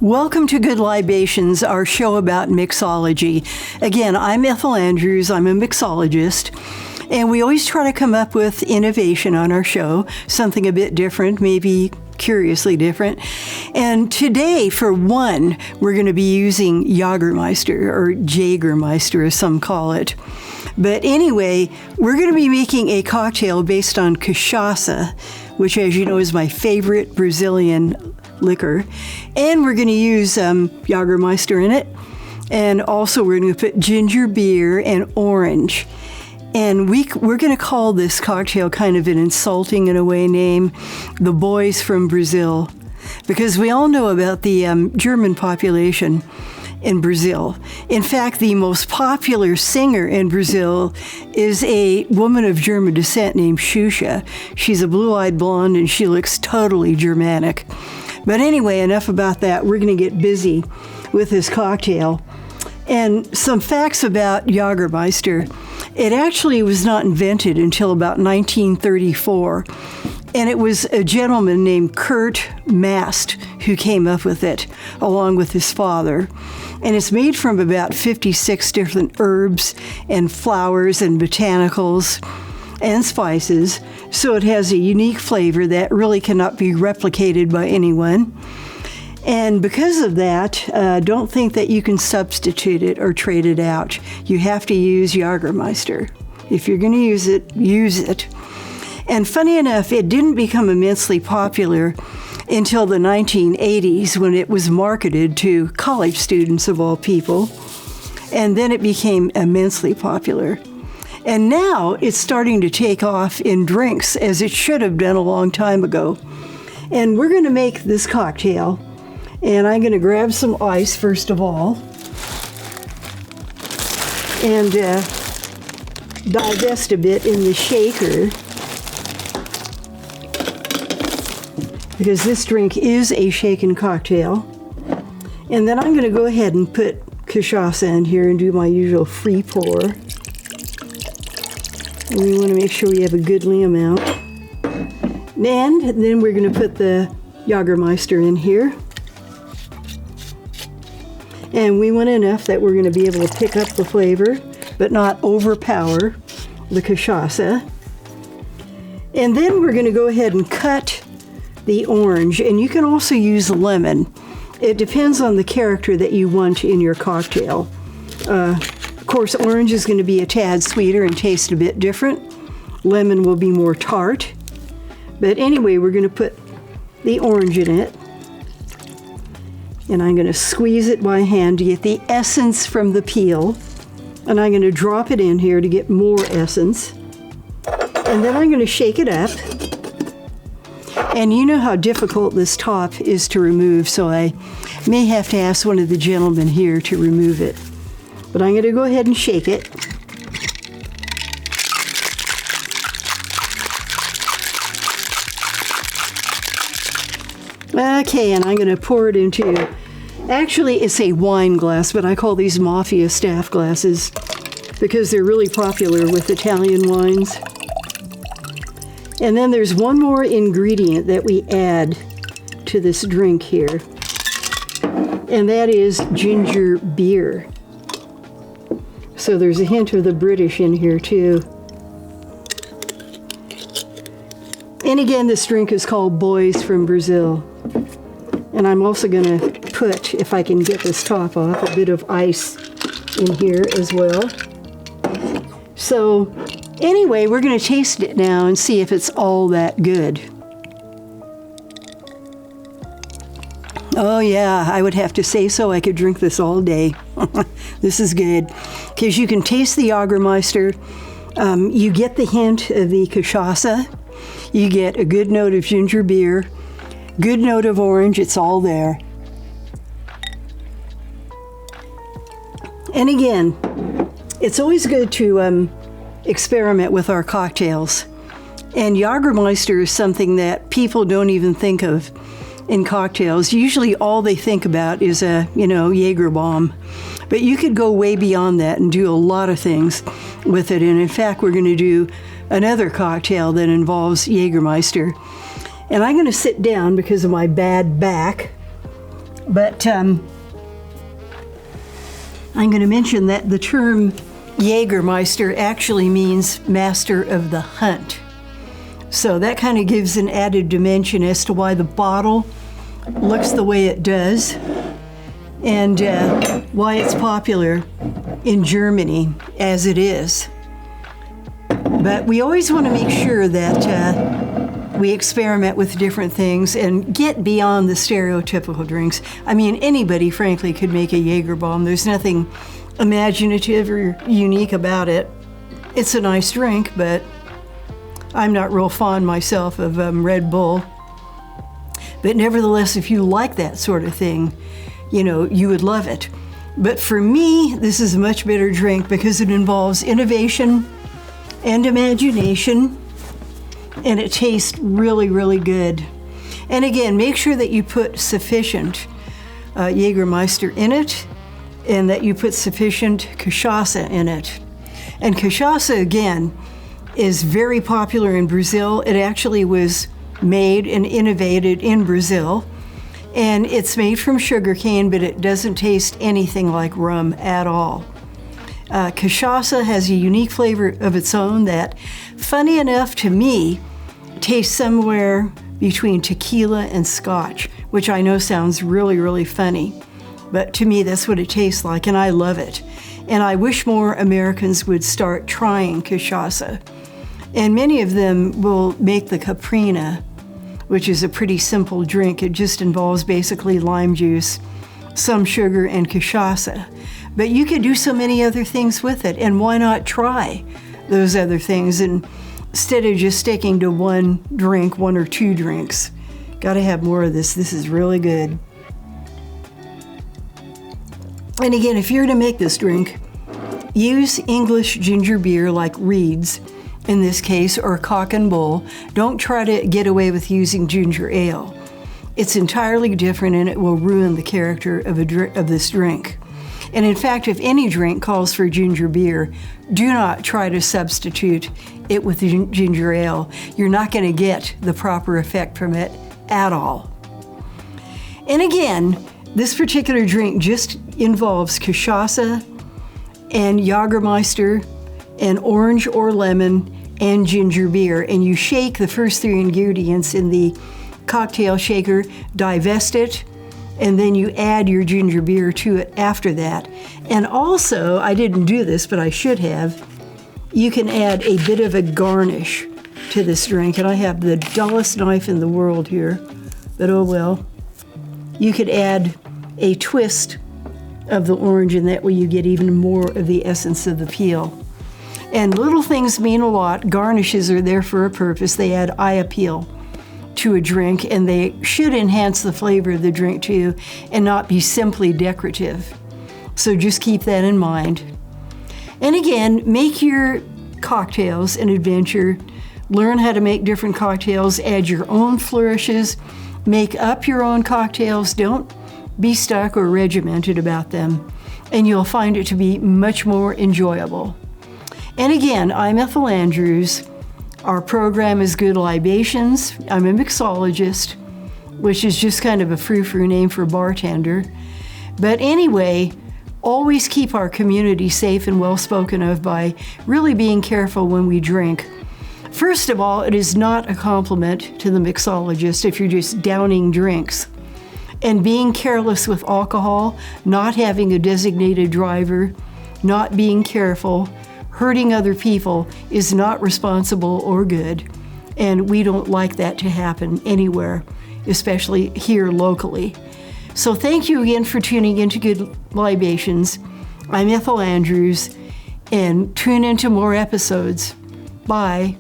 Welcome to Good Libations, our show about mixology. Again, I'm Ethel Andrews. I'm a mixologist. And we always try to come up with innovation on our show, something a bit different, maybe curiously different. And today, for one, we're going to be using Jagermeister, or Jagermeister as some call it. But anyway, we're going to be making a cocktail based on cachaça, which, as you know, is my favorite Brazilian liquor. And we're going to use Jagermeister in it. And also we're going to put ginger beer and orange. And we're going to call this cocktail kind of an insulting, in a way, name, the Boys from Brazil, because we all know about the German population in Brazil. In fact, the most popular singer in Brazil is a woman of German descent named Xuxa. She's a blue-eyed blonde, and she looks totally Germanic. But anyway, enough about that. We're going to get busy with this cocktail. And some facts about Jagermeister. It actually was not invented until about 1934. And it was a gentleman named Kurt Mast who came up with it, along with his father. And it's made from about 56 different herbs and flowers and botanicals and spices. So it has a unique flavor that really cannot be replicated by anyone. And because of that, don't think that you can substitute it or trade it out. You have to use Jagermeister. If you're going to use it, use it. And funny enough, it didn't become immensely popular until the 1980s, when it was marketed to college students of all people. And then it became immensely popular. And now it's starting to take off in drinks, as it should have done a long time ago. And we're going to make this cocktail. And I'm going to grab some ice first of all, and divest a bit in the shaker, because this drink is a shaken cocktail. And then I'm going to go ahead and put cachaça in here and do my usual free pour. And we want to make sure we have a goodly amount. And then we're going to put the Jagermeister in here. And we want enough that we're going to be able to pick up the flavor, but not overpower the cachaça. And then we're going to go ahead and cut the orange. And you can also use lemon. It depends on the character that you want in your cocktail. Of course, orange is going to be a tad sweeter and taste a bit different. Lemon will be more tart. But anyway, we're going to put the orange in it. And I'm going to squeeze it by hand to get the essence from the peel. And I'm going to drop it in here to get more essence. And then I'm going to shake it up. And you know how difficult this top is to remove, so I may have to ask one of the gentlemen here to remove it. But I'm going to go ahead and shake it. Okay, and I'm going to pour it into, actually it's a wine glass, but I call these Mafia staff glasses because they're really popular with Italian wines. And then there's one more ingredient that we add to this drink here, and that is ginger beer. So there's a hint of the British in here too. And again, this drink is called Boys from Brazil. And I'm also going to put, if I can get this top off, a bit of ice in here as well. So anyway, we're going to taste it now and see if it's all that good. Oh yeah, I would have to say so. I could drink this all day. This is good. Because you can taste the Jagermeister. You get the hint of the cachaça. You get a good note of ginger beer. Good note of orange. It's all there. And again, it's always good to experiment with our cocktails. And Jagermeister is something that people don't even think of in cocktails. Usually all they think about is a, Jaeger bomb. But you could go way beyond that and do a lot of things with it. And in fact, we're going to do another cocktail that involves Jagermeister. And I'm going to sit down because of my bad back. But I'm going to mention that the term Jägermeister actually means master of the hunt. So that kind of gives an added dimension as to why the bottle looks the way it does and why it's popular in Germany as it is. But we always want to make sure that we experiment with different things and get beyond the stereotypical drinks. I mean, anybody, frankly, could make a Jägerbomb. There's nothing imaginative or unique about it. It's a nice drink, but I'm not real fond myself of Red Bull. But nevertheless, if you like that sort of thing, you know, you would love it. But for me, this is a much better drink because it involves innovation and imagination, and it tastes really, really good. And again, make sure that you put sufficient Jägermeister in it and that you put sufficient cachaça in it. And cachaça, again, is very popular in Brazil. It actually was made and innovated in Brazil. And it's made from sugarcane, but it doesn't taste anything like rum at all. Cachaça has a unique flavor of its own that, funny enough to me, tastes somewhere between tequila and scotch, which I know sounds really, really funny. But to me, that's what it tastes like, and I love it. And I wish more Americans would start trying cachaça. And many of them will make the Caprina, which is a pretty simple drink. It just involves basically lime juice, some sugar, and cachaça. But you could do so many other things with it, and why not try those other things instead of just sticking to one drink, one or two drinks. Got to have more of this. This is really good. And again, if you're to make this drink, use English ginger beer like Reed's, in this case, or Cock and Bull. Don't try to get away with using ginger ale. It's entirely different and it will ruin the character of this drink. And in fact, if any drink calls for ginger beer, do not try to substitute it with ginger ale. You're not going to get the proper effect from it at all. And again, this particular drink just involves cachaça and Jägermeister and orange or lemon and ginger beer. And you shake the first three ingredients in the cocktail shaker, divest it, and then you add your ginger beer to it after that. And also, I didn't do this, but I should have, you can add a bit of a garnish to this drink. And I have the dullest knife in the world here, but oh well. You could add a twist of the orange, and that way you get even more of the essence of the peel. And little things mean a lot. Garnishes are there for a purpose. They add eye appeal to a drink, and they should enhance the flavor of the drink too, and not be simply decorative. So just keep that in mind. And again, make your cocktails an adventure. Learn how to make different cocktails, add your own flourishes, make up your own cocktails. Don't be stuck or regimented about them, and you'll find it to be much more enjoyable. And again, I'm Ethel Andrews. Our program is Good Libations. I'm a mixologist, which is just kind of a frou-frou name for bartender. But anyway, always keep our community safe and well spoken of by really being careful when we drink. First of all, it is not a compliment to the mixologist if you're just downing drinks. And being careless with alcohol, not having a designated driver, not being careful, hurting other people is not responsible or good. And we don't like that to happen anywhere, especially here locally. So thank you again for tuning into Good Libations. I'm Ethel Andrews, and tune into more episodes. Bye.